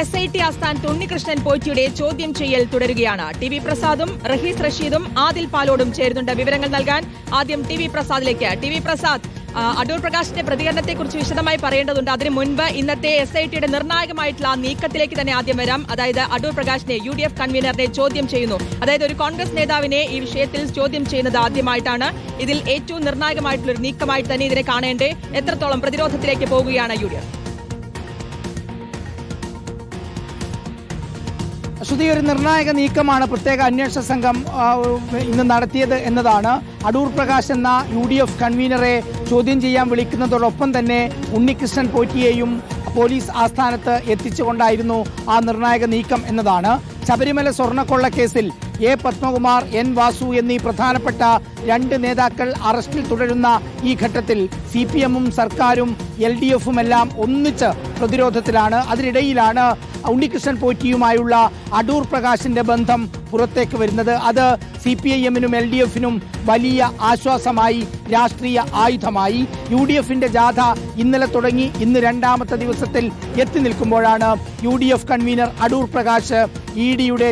SIT ആസ്ഥാനത്ത് ഉണ്ണികൃഷ്ണൻ പോറ്റിയുടെ ചോദ്യം ചെയ്യൽ തുടരുകയാണ്. TV പ്രസാദും റഹീസ് റഷീദും ആദിൽ പാലോടും ചേരുന്നുണ്ട് വിവരങ്ങൾ നൽകാൻ. ആദ്യം TV പ്രസാദിലേക്ക്. TV പ്രസാദ്, അടൂർ പ്രകാശിന്റെ പ്രതികരണത്തെക്കുറിച്ച് വിശദമായി പറയേണ്ടതുണ്ട്. അതിനു മുൻപ് ഇന്നത്തെ SITയുടെ നിർണായകമായിട്ടുള്ള നീക്കത്തിലേക്ക് തന്നെ ആദ്യം വരാം. അതായത് അടൂർ പ്രകാശിനെ, UDF കൺവീനറിനെ ചോദ്യം ചെയ്യുന്നു. അതായത് ഒരു കോൺഗ്രസ് നേതാവിനെ ഈ വിഷയത്തിൽ ചോദ്യം ചെയ്യുന്നത് ആദ്യമായിട്ടാണ്. ഇതിൽ ഏറ്റവും നിർണായകമായിട്ടുള്ള ഒരു നീക്കമായിട്ട് തന്നെ ഇതിനെ കാണേണ്ടേ. എത്രത്തോളം പ്രതിരോധത്തിലേക്ക് പോകുകയാണ് UDF? ശ്രുതി, ഒരു നിർണായക നീക്കമാണ് പ്രത്യേക അന്വേഷണ സംഘം ഇന്ന് നടത്തിയത് എന്നതാണ്. അടൂർ പ്രകാശ് എന്ന UDF കൺവീനറെ ചോദ്യം ചെയ്യാൻ വിളിക്കുന്നതോടൊപ്പം തന്നെ ഉണ്ണികൃഷ്ണൻ പോറ്റിയെയും പോലീസ് ആസ്ഥാനത്ത് എത്തിച്ചുകൊണ്ടായിരുന്നു ആ നിർണായക നീക്കം എന്നതാണ്. ശബരിമല സ്വർണ്ണക്കൊള്ളക്കേസിൽ A. പത്മകുമാർ, N. വാസു എന്നീ പ്രധാനപ്പെട്ട രണ്ട് നേതാക്കൾ അറസ്റ്റിൽ തുടരുന്ന ഈ ഘട്ടത്തിൽ CPM-ഉം സർക്കാരും LDF-ഉം എല്ലാം ഒന്നിച്ച് പ്രതിരോധത്തിലാണ്. അതിനിടയിലാണ് ഉണ്ണികൃഷ്ണൻ പോറ്റിയുമായുള്ള അടൂർ പ്രകാശിന്റെ ബന്ധം പുറത്തേക്ക് വരുന്നത്. അത് CPIM-നും LDF-നും വലിയ ആശ്വാസമായി, രാഷ്ട്രീയ ആയുധമായി. UDF-ന്റെ ജാഥ ഇന്നലെ തുടങ്ങി ഇന്ന് രണ്ടാമത്തെ ദിവസത്തിൽ എത്തി നിൽക്കുമ്പോഴാണ് UDF കൺവീനർ അടൂർ പ്രകാശ് EDയുടെ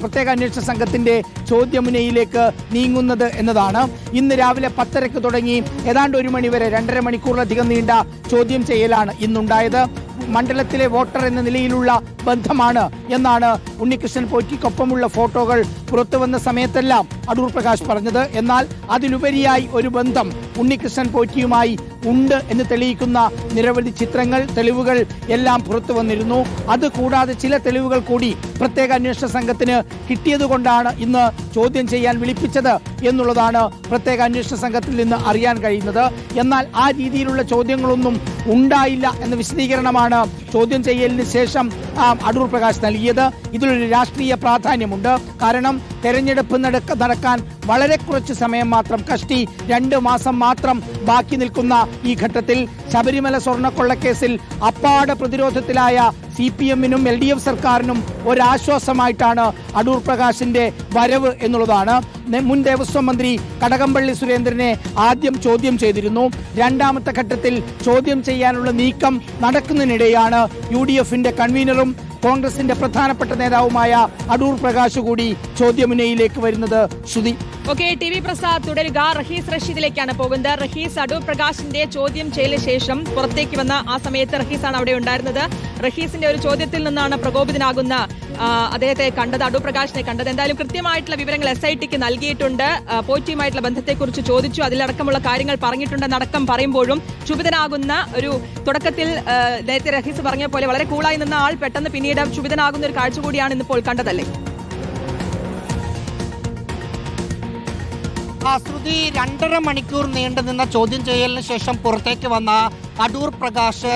പ്രത്യേക അന്വേഷണ സംഘത്തിന്റെ ചോദ്യമുനയിലേക്ക് നീങ്ങുന്നത് എന്നതാണ്. ഇന്ന് രാവിലെ 10:30 തുടങ്ങി ഏതാണ്ട് 1 മണിവരെ 2.5 മണിക്കൂറിലധികം നീണ്ട ചോദ്യം ചെയ്യലാണ് ഇന്നുണ്ടായത്. മണ്ഡലത്തിലെ വോട്ടർ എന്ന നിലയിലുള്ള ബന്ധമാണ് എന്നാണ് ഉണ്ണികൃഷ്ണൻ പോറ്റിക്കൊപ്പമുള്ള ഫോട്ടോകൾ പുറത്തു വന്ന സമയത്തെല്ലാം അടൂർ പ്രകാശ് പറഞ്ഞത്. എന്നാൽ അതിലുപരിയായി ഒരു ബന്ധം ഉണ്ണികൃഷ്ണൻ പോറ്റിയുമായി ഉണ്ട് എന്ന് തെളിയിക്കുന്ന നിരവധി ചിത്രങ്ങൾ, തെളിവുകൾ എല്ലാം പുറത്തു വന്നിരുന്നു. അതുകൂടാതെ ചില തെളിവുകൾ കൂടി പ്രത്യേക അന്വേഷണ സംഘത്തിന് കിട്ടിയതുകൊണ്ടാണ് ഇന്ന് ചോദ്യം ചെയ്യാൻ വിളിപ്പിച്ചത് എന്നുള്ളതാണ് പ്രത്യേക അന്വേഷണ സംഘത്തിൽ നിന്ന് അറിയാൻ കഴിയുന്നത്. എന്നാൽ ആ രീതിയിലുള്ള ചോദ്യങ്ങളൊന്നും ഉണ്ടായില്ല എന്ന വിശദീകരണമാണ് ചോദ്യം ചെയ്യലിന് ശേഷം അടൂർ പ്രകാശ് നൽകിയത്. ഇതിലൊരു രാഷ്ട്രീയ പ്രാധാന്യമുണ്ട്. കാരണം തെരഞ്ഞെടുപ്പ് നടക്കാൻ വളരെ കുറച്ച് സമയം മാത്രം, കഷ്ടി 2 മാസം മാത്രം ബാക്കി നിൽക്കുന്ന ഈ ഘട്ടത്തിൽ ശബരിമല സ്വർണ്ണക്കൊള്ളക്കേസിൽ അപ്പാടെ പ്രതിരോധത്തിലായ CPM-നും LDF സർക്കാരിനും ഒരാശ്വാസമായിട്ടാണ് അടൂർ പ്രകാശിന്റെ വരവ് എന്നുള്ളതാണ്. മുൻ ദേവസ്വം മന്ത്രി കടകംപള്ളി സുരേന്ദ്രനെ ആദ്യം ചോദ്യം ചെയ്തിരുന്നു. രണ്ടാമത്തെ ഘട്ടത്തിൽ ചോദ്യം ചെയ്യാനുള്ള നീക്കം നടക്കുന്നതിനിടെയാണ് UDF-ന്റെ കൺവീനറും കോൺഗ്രസിന്റെ പ്രധാനപ്പെട്ട നേതാവുമായ അടൂർ പ്രകാശ് കൂടി ചോദ്യമുനയിലേക്ക് വരുന്നത്. ശ്രുതി. ഓക്കെ, TV പ്രസാദ് തുടരുക. റഹീസ് റഷീദിലേക്കാണ് പോകുന്നത്. റഹീസ്, അടൂർ പ്രകാശിന്റെ ചോദ്യം ചെയ്യലിന് ശേഷം പുറത്തേക്ക് വന്ന ആ സമയത്ത് റഹീസാണ് അവിടെ ഉണ്ടായിരുന്നത്. റഹീസിന്റെ ഒരു ചോദ്യത്തിൽ നിന്നാണ് പ്രകോപിതനാകുന്ന അദ്ദേഹത്തെ കണ്ടത്, അടൂർ പ്രകാശിനെ കണ്ടത്. എന്തായാലും കൃത്യമായിട്ടുള്ള വിവരങ്ങൾ SITക്ക് നൽകിയിട്ടുണ്ട്. പോറ്റിയുമായിട്ടുള്ള ബന്ധത്തെക്കുറിച്ച് ചോദിച്ചു, അതിലടക്കമുള്ള കാര്യങ്ങൾ പറഞ്ഞിട്ടുണ്ടെന്നടക്കം പറയുമ്പോഴും ക്ഷുഭിതനാകുന്ന ഒരു തുടക്കത്തിൽ നേരത്തെ റഹീസ് പറഞ്ഞ പോലെ വളരെ കൂളായി നിന്ന ആൾ പെട്ടെന്ന് പിന്നീട് ക്ഷുഭിതനാകുന്ന ഒരു കാഴ്ച കൂടിയാണ് ഇന്നിപ്പോൾ കണ്ടതല്ലേ? ശ്രുതി, 2.5 മണിക്കൂർ നീണ്ടു നിന്ന ചോദ്യം ചെയ്യലിന് ശേഷം പുറത്തേക്ക് വന്ന അടൂർ പ്രകാശ്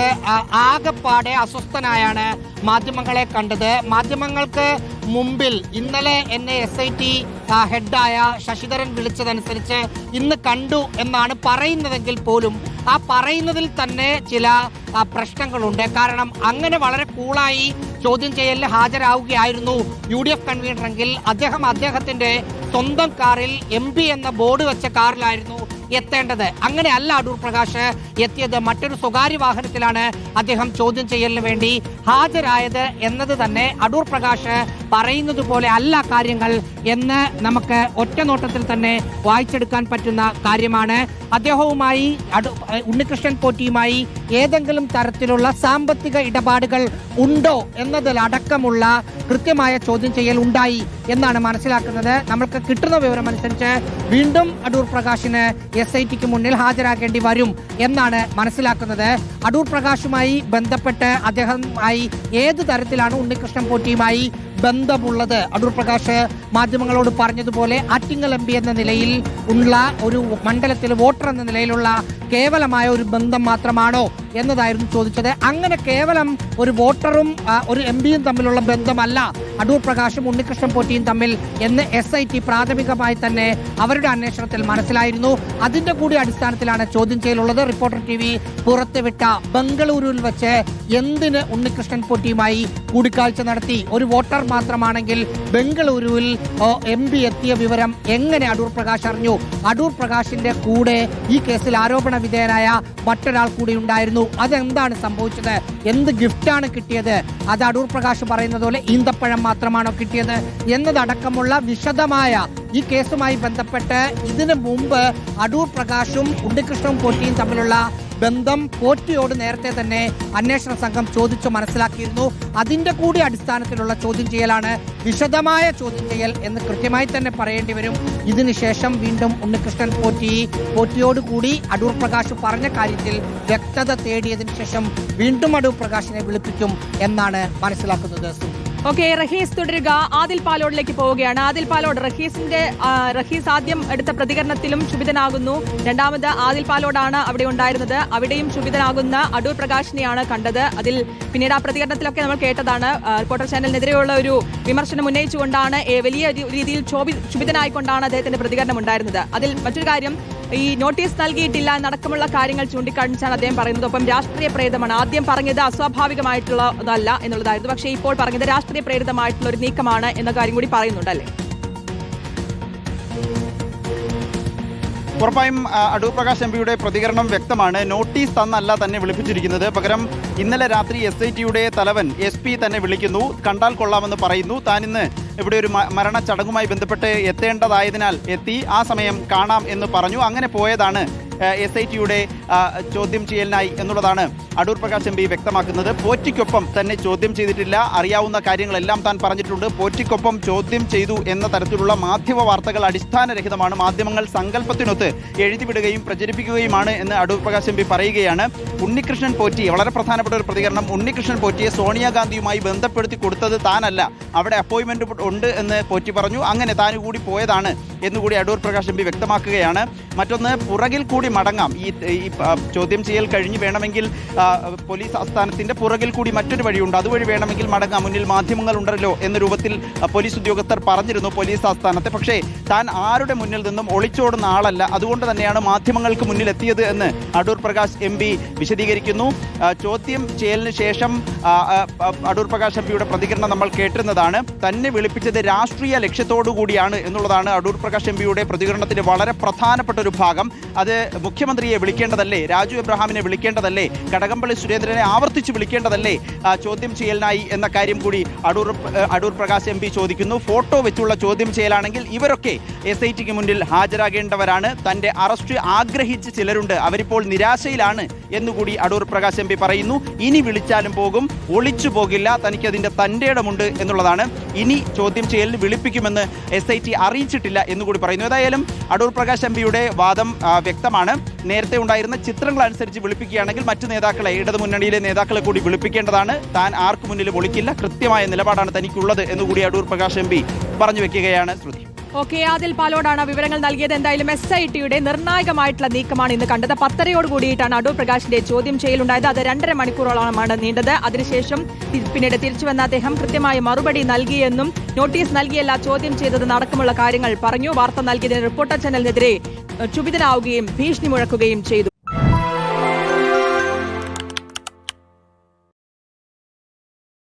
ആകെപ്പാടെ അസ്വസ്ഥനായാണ് മാധ്യമങ്ങളെ കണ്ടത്. മാധ്യമങ്ങൾക്ക് മുമ്പിൽ ഇന്നലെ എന്നെ SIT ഹെഡായ ശശിധരൻ വിളിച്ചതനുസരിച്ച് ഇന്ന് കണ്ടു എന്നാണ് പറയുന്നതെങ്കിൽ പോലും ആ പറയുന്നതിൽ തന്നെ ചില പ്രശ്നങ്ങളുണ്ട്. കാരണം അങ്ങനെ വളരെ കൂളായി ചോദ്യം ചെയ്യലിന് ഹാജരാവുകയായിരുന്നു UDF കൺവീനറെങ്കിൽ അദ്ദേഹത്തിന്റെ സ്വന്തം കാറിൽ MP എന്ന ബോർഡ് വെച്ച കാറിലായിരുന്നു എത്തേണ്ടത്. അങ്ങനെയല്ല അടൂർ പ്രകാശ് എത്തിയത്. മറ്റൊരു സ്വകാര്യ വാഹനത്തിലാണ് അദ്ദേഹം ചോദ്യം ചെയ്യലിന് വേണ്ടി ഹാജരായത് എന്നത് തന്നെ അടൂർ പ്രകാശ് പറയുന്നത് പോലെ അല്ല കാര്യങ്ങൾ എന്ന് നമുക്ക് ഒറ്റ നോട്ടത്തിൽ തന്നെ വായിച്ചെടുക്കാൻ പറ്റുന്ന കാര്യമാണ്. അദ്ദേഹവുമായി ഉണ്ണികൃഷ്ണൻ പോറ്റിയുമായി ഏതെങ്കിലും തരത്തിലുള്ള സാമ്പത്തിക ഇടപാടുകൾ ഉണ്ടോ എന്നതിലടക്കമുള്ള കൃത്യമായ ചോദ്യം ചെയ്യൽ ഉണ്ടായി എന്നാണ് മനസ്സിലാക്കുന്നത്. നമ്മൾക്ക് കിട്ടുന്ന വിവരം അനുസരിച്ച് വീണ്ടും അടൂർ പ്രകാശിന് SITക്ക് മുന്നിൽ ഹാജരാക്കേണ്ടി വരും എന്നാണ് മനസ്സിലാക്കുന്നത്. അടൂർ പ്രകാശുമായി ബന്ധപ്പെട്ട് അദ്ദേഹമായി ഏത് തരത്തിലാണ് ഉണ്ണികൃഷ്ണൻ പോറ്റിയുമായി ബന്ധമുള്ളത്? അടൂർ പ്രകാശ് മാധ്യമങ്ങളോട് പറഞ്ഞതുപോലെ ആറ്റിങ്ങൽ MP എന്ന നിലയിൽ ഉള്ള ഒരു മണ്ഡലത്തിൽ വോട്ടർ എന്ന നിലയിലുള്ള കേവലമായ ഒരു ബന്ധം മാത്രമാണോ എന്നതായിരുന്നു ചോദിച്ചത്. അങ്ങനെ കേവലം ഒരു വോട്ടറും ഒരു MP-യും തമ്മിലുള്ള ബന്ധമല്ല അടൂർ പ്രകാശും ഉണ്ണികൃഷ്ണൻ പോറ്റിയും തമ്മിൽ എന്ന് SIT പ്രാഥമികമായി തന്നെ അവരുടെ അന്വേഷണത്തിൽ മനസ്സിലായിരുന്നു. അതിന്റെ കൂടി അടിസ്ഥാനത്തിലാണ് ചോദ്യം ചെയ്യലുള്ളത്. റിപ്പോർട്ടർ TV പുറത്തുവിട്ട ബംഗളൂരുവിൽ വെച്ച് എന്തിന് ഉണ്ണികൃഷ്ണൻ പോറ്റിയുമായി കൂടിക്കാഴ്ച നടത്തി? ഒരു വോട്ടർ മാത്രമാണെങ്കിൽ ബംഗളൂരുവിൽ MP എത്തിയ വിവരം എങ്ങനെ അടൂർ പ്രകാശ് അറിഞ്ഞു? അടൂർ പ്രകാശിന്റെ കൂടെ ഈ കേസിൽ ആരോപണ വിധേയനായ മറ്റൊരാൾ കൂടി ഉണ്ടായിരുന്നു. അതെന്താണ് സംഭവിച്ചത്? എന്ത് ഗിഫ്റ്റാണ് കിട്ടിയത്? അത് അടൂർ പ്രകാശ് പറയുന്നത് പോലെ ഈന്തപ്പഴം മാത്രമാണോ കിട്ടിയത് എന്നതടക്കമുള്ള വിശദമായ ഈ കേസുമായി ബന്ധപ്പെട്ട് ഇതിനു മുമ്പ് അടൂർ പ്രകാശും ഉണ്ണികൃഷ്ണൻ പോറ്റിയും തമ്മിലുള്ള ബന്ധം പോറ്റിയോട് നേരത്തെ തന്നെ അന്വേഷണ സംഘം ചോദിച്ചു മനസ്സിലാക്കിയിരുന്നു. അതിന്റെ കൂടി അടിസ്ഥാനത്തിലുള്ള ചോദ്യം ചെയ്യലാണ്, വിശദമായ ചോദ്യം ചെയ്യൽ എന്ന് കൃത്യമായി തന്നെ പറയേണ്ടി വരും. ഇതിനുശേഷം വീണ്ടും ഉണ്ണികൃഷ്ണൻ പോറ്റിയോട് കൂടി അടൂർ പ്രകാശ് പറഞ്ഞ കാര്യത്തിൽ വ്യക്തത തേടിയതിനു ശേഷം വീണ്ടും അടൂർ പ്രകാശിനെ വിളിപ്പിക്കും എന്നാണ് മനസ്സിലാക്കുന്നത്. ഓക്കെ, റഹീസ് തുടരുക. ആദിൽ പാലോടിലേക്ക് പോവുകയാണ്. ആദിൽ പാലോട്, റഹീസ് ആദ്യം എടുത്ത പ്രതികരണത്തിലും ക്ഷുഭിതനാകുന്നു. രണ്ടാമത് ആദിൽ പാലോടാണ് അവിടെ ഉണ്ടായിരുന്നത്. അവിടെയും ക്ഷുഭിതനാകുന്ന അടൂർ പ്രകാശിനെയാണ് കണ്ടത്. അതിൽ പിന്നീട് ആ പ്രതികരണത്തിലൊക്കെ നമ്മൾ കേട്ടതാണ്. റിപ്പോർട്ടർ ചാനലിനെതിരെയുള്ള ഒരു വിമർശനം ഉന്നയിച്ചുകൊണ്ടാണ്, വലിയ രീതിയിൽ ക്ഷുഭിതനായിക്കൊണ്ടാണ് അദ്ദേഹത്തിന്റെ പ്രതികരണം ഉണ്ടായിരുന്നത്. അതിൽ മറ്റൊരു കാര്യം, ഈ നോട്ടീസ് നൽകിയിട്ടില്ല എന്നടക്കമുള്ള കാര്യങ്ങൾ ചൂണ്ടിക്കാണിച്ചാണ് അദ്ദേഹം പറയുന്നത്. ഒപ്പം രാഷ്ട്രീയ പ്രേരിതമാണ്. ആദ്യം പറഞ്ഞത് അസ്വാഭാവികമായിട്ടുള്ളതല്ല എന്നുള്ളതായിരുന്നു, പക്ഷേ ഇപ്പോൾ പറഞ്ഞത് രാഷ്ട്രീയ പ്രേരിതമായിട്ടുള്ള ഒരു നീക്കമാണ് എന്ന കാര്യം കൂടി പറയുന്നുണ്ടല്ലേ? ഉറപ്പായും അടൂർ പ്രകാശ് എംപിയുടെ പ്രതികരണം വ്യക്തമാണ്. നോട്ടീസ് തന്നല്ല തന്നെ വിളിപ്പിച്ചിരിക്കുന്നത്. പകരം ഇന്നലെ രാത്രി SITയുടെ തലവൻ SP തന്നെ വിളിക്കുന്നു, കണ്ടാൽ കൊള്ളാമെന്ന് പറയുന്നു. താൻ ഇന്ന് ഇവിടെ ഒരു മരണ ചടങ്ങുമായി ബന്ധപ്പെട്ട് എത്തേണ്ടതായതിനാൽ എത്തി, ആ സമയം കാണാം എന്ന് പറഞ്ഞു. അങ്ങനെ പോയതാണ് SITയുടെ ചോദ്യം ചെയ്യലിനായി എന്നുള്ളതാണ് അടൂർ പ്രകാശ് എംപി വ്യക്തമാക്കുന്നത്. പോറ്റിക്കൊപ്പം തന്നെ ചോദ്യം ചെയ്തിട്ടില്ല, അറിയാവുന്ന കാര്യങ്ങളെല്ലാം താൻ പറഞ്ഞിട്ടുണ്ട്. പോറ്റിക്കൊപ്പം ചോദ്യം ചെയ്തു എന്ന തരത്തിലുള്ള മാധ്യമ വാർത്തകൾ അടിസ്ഥാനരഹിതമാണ്. മാധ്യമങ്ങൾ സങ്കല്പത്തിനൊത്ത് എഴുതിവിടുകയും പ്രചരിപ്പിക്കുകയുമാണ് എന്ന് അടൂർ പ്രകാശ് എംപി പറയുകയാണ്. ഉണ്ണികൃഷ്ണൻ പോറ്റി, വളരെ പ്രധാനപ്പെട്ട ഒരു പ്രതികരണം, ഉണ്ണികൃഷ്ണൻ പോറ്റിയെ സോണിയാഗാന്ധിയുമായി ബന്ധപ്പെടുത്തി കൊടുത്തത് താനല്ല, അവിടെ അപ്പോയിൻമെന്റ് ഉണ്ട് എന്ന് പോറ്റി പറഞ്ഞു. അങ്ങനെ താൻ കൂടി പോയതാണ് എന്നുകൂടി അടൂർ പ്രകാശ് എംപി വ്യക്തമാക്കുകയാണ്. മറ്റൊന്ന്, പുറകിൽ കൂടി മടങ്ങാം. ഈ ചോദ്യം ചെയ്യൽ കഴിഞ്ഞ് വേണമെങ്കിൽ പോലീസ് ആസ്ഥാനത്തിന്റെ പുറകിൽ കൂടി മറ്റൊരു വഴിയുണ്ട്, അതുവഴി വേണമെങ്കിൽ മടങ്ങാം, മുന്നിൽ മാധ്യമങ്ങൾ ഉണ്ടല്ലോ എന്ന രൂപത്തിൽ പോലീസ് ഉദ്യോഗസ്ഥർ പറഞ്ഞിരുന്നു പോലീസ് ആസ്ഥാനത്തെ. പക്ഷേ താൻ ആരുടെ മുന്നിൽ നിന്നും ഒളിച്ചോടുന്ന ആളല്ല, അതുകൊണ്ട് തന്നെയാണ് മാധ്യമങ്ങൾക്ക് മുന്നിൽ എത്തിയത് എന്ന് അടൂർ പ്രകാശ് എംപി വിശദീകരിക്കുന്നു. ചോദ്യം ചെയ്യലിന് ശേഷം അടൂർ പ്രകാശ് എംപിയുടെ പ്രതികരണം നമ്മൾ കേട്ടിരുന്നതാണ്. തന്നെ വിളിപ്പിച്ചത് രാഷ്ട്രീയ ലക്ഷ്യത്തോടു കൂടിയാണ് എന്നുള്ളതാണ് അടൂർ പ്രകാശ് എംപിയുടെ പ്രതികരണത്തിന്റെ വളരെ പ്രധാനപ്പെട്ട ഒരു ഭാഗം. അത് മുഖ്യമന്ത്രിയെ വിളിക്കേണ്ടതല്ലേ, രാജു എബ്രഹാമിനെ വിളിക്കേണ്ടതല്ലേ, കടകംപള്ളി സുരേന്ദ്രനെ ആവർത്തിച്ച് വിളിക്കേണ്ടതല്ലേ ചോദ്യം ചെയ്യലിനായി എന്ന കാര്യം കൂടി അടൂർ പ്രകാശ് എംപി ചോദിക്കുന്നു. ഫോട്ടോ വെച്ചുള്ള ചോദ്യം ചെയ്യലാണെങ്കിൽ ഇവരൊക്കെ SITക്ക് മുന്നിൽ ഹാജരാകേണ്ടവരാണ്. തന്റെ അറസ്റ്റ് ആഗ്രഹിച്ച് ചിലരുണ്ട്, അവരിപ്പോൾ നിരാശയിലാണ് എന്നുകൂടി അടൂർ പ്രകാശ് എംപി പറയുന്നു. ഇനി വിളിച്ചാലും പോകും, ഒളിച്ചു പോകില്ല, തനിക്കതിന്റെ തന്റെ ഇടമുണ്ട് എന്നുള്ളതാണ്. ഇനി ചോദ്യം ചെയ്യലിന് വിളിപ്പിക്കുമെന്ന് SIT അറിയിച്ചിട്ടില്ല എന്നുകൂടി പറയുന്നു. ഏതായാലും അടൂർ പ്രകാശ് എംപിയുടെ വാദം വ്യക്തമാണ്. നേരത്തെ ഉണ്ടായിരുന്ന ചിത്രങ്ങൾ അനുസരിച്ച് വിളിപ്പിക്കുകയാണെങ്കിൽ മറ്റു നേതാക്കളെ, ഇടതുമുന്നണിയിലെ നേതാക്കളെ കൂടി വിളിപ്പിക്കേണ്ടതാണ്. താൻ ആർക്കു മുന്നിലും ഒളിക്കില്ല, കൃത്യമായ നിലപാടാണ് തനിക്കുള്ളത് എന്നുകൂടി അടൂർ പ്രകാശ് എംപി പറഞ്ഞു വെക്കുകയാണ്. ശ്രുതി. ഓക്കെ, ആദിൽ പാലോടാണ് വിവരങ്ങൾ നൽകിയത്. എന്തായാലും SITയുടെ നിർണായകമായിട്ടുള്ള നീക്കമാണ് ഇന്ന് കണ്ടത്. 10:30 കൂടിയിട്ടാണ് അടൂർ പ്രകാശിന്റെ ചോദ്യം ചെയ്യലുണ്ടായത്. അത് 2.5 മണിക്കൂറോളമാണ് നീണ്ടത്. അതിനുശേഷം പിന്നീട് തിരിച്ചുവന്ന അദ്ദേഹം കൃത്യമായ മറുപടി നൽകിയെന്നും നോട്ടീസ് നൽകിയല്ല ചോദ്യം ചെയ്തത് അടക്കമുള്ള കാര്യങ്ങൾ പറഞ്ഞു. വാർത്ത നൽകിയതിന് റിപ്പോർട്ടർ ചാനലിനെതിരെ ക്ഷുഭിതനാവുകയും ഭീഷണി മുഴക്കുകയും ചെയ്തു.